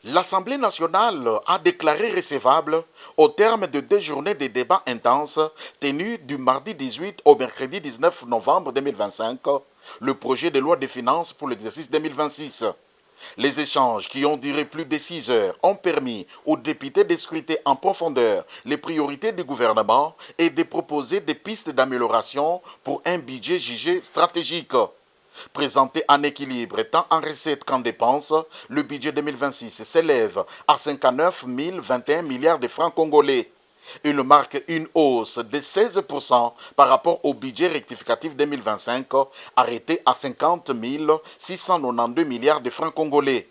L'Assemblée nationale a déclaré recevable, au terme de 2 journées de débats intenses tenues du mardi 18 au mercredi 19 novembre 2025, le projet de loi de finances pour l'exercice 2026. Les échanges qui ont duré plus de 6 heures ont permis aux députés de scruter en profondeur les priorités du gouvernement et de proposer des pistes d'amélioration pour un budget jugé stratégique. Présenté en équilibre tant en recettes qu'en dépenses, le budget 2026 s'élève à 59 021 milliards de francs congolais. Il marque une hausse de 16% par rapport au budget rectificatif 2025, arrêté à 50 692 milliards de francs congolais.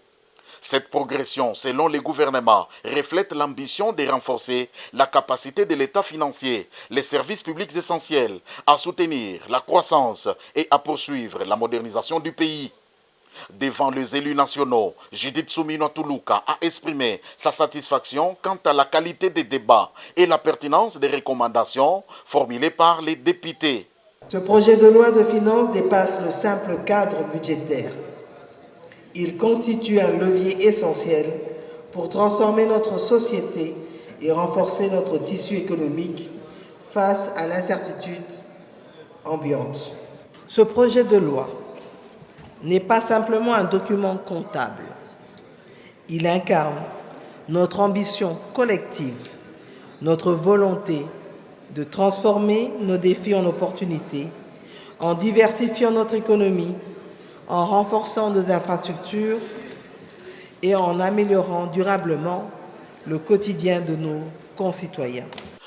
Cette progression, selon le gouvernement, reflète l'ambition de renforcer la capacité de l'État financier, les services publics essentiels, à soutenir la croissance et à poursuivre la modernisation du pays. Devant les élus nationaux, Judith Soumino Toulouka a exprimé sa satisfaction quant à la qualité des débats et la pertinence des recommandations formulées par les députés. Ce projet de loi de finances dépasse le simple cadre budgétaire. Il constitue un levier essentiel pour transformer notre société et renforcer notre tissu économique face à l'incertitude ambiante. Ce projet de loi n'est pas simplement un document comptable. Il incarne notre ambition collective, notre volonté de transformer nos défis en opportunités, en diversifiant notre économie, en renforçant nos infrastructures et en améliorant durablement le quotidien de nos concitoyens.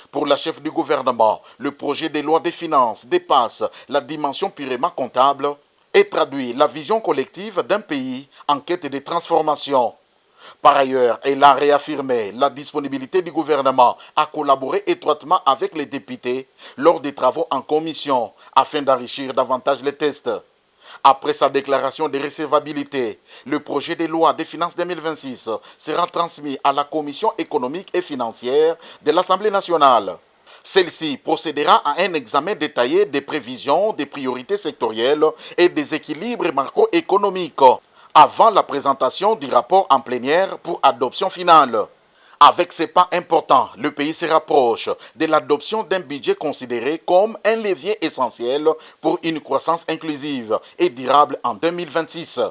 Pour la chef du gouvernement, le projet de loi des finances dépasse la dimension purement comptable et traduit la vision collective d'un pays en quête de transformation. Par ailleurs, elle a réaffirmé la disponibilité du gouvernement à collaborer étroitement avec les députés lors des travaux en commission afin d'enrichir davantage les tests. Après sa déclaration de recevabilité, le projet de loi des finances 2026 sera transmis à la Commission économique et financière de l'Assemblée nationale. Celle-ci procédera à un examen détaillé des prévisions, des priorités sectorielles et des équilibres macroéconomiques avant la présentation du rapport en plénière pour adoption finale. Avec ces pas importants, le pays se rapproche de l'adoption d'un budget considéré comme un levier essentiel pour une croissance inclusive et durable en 2026.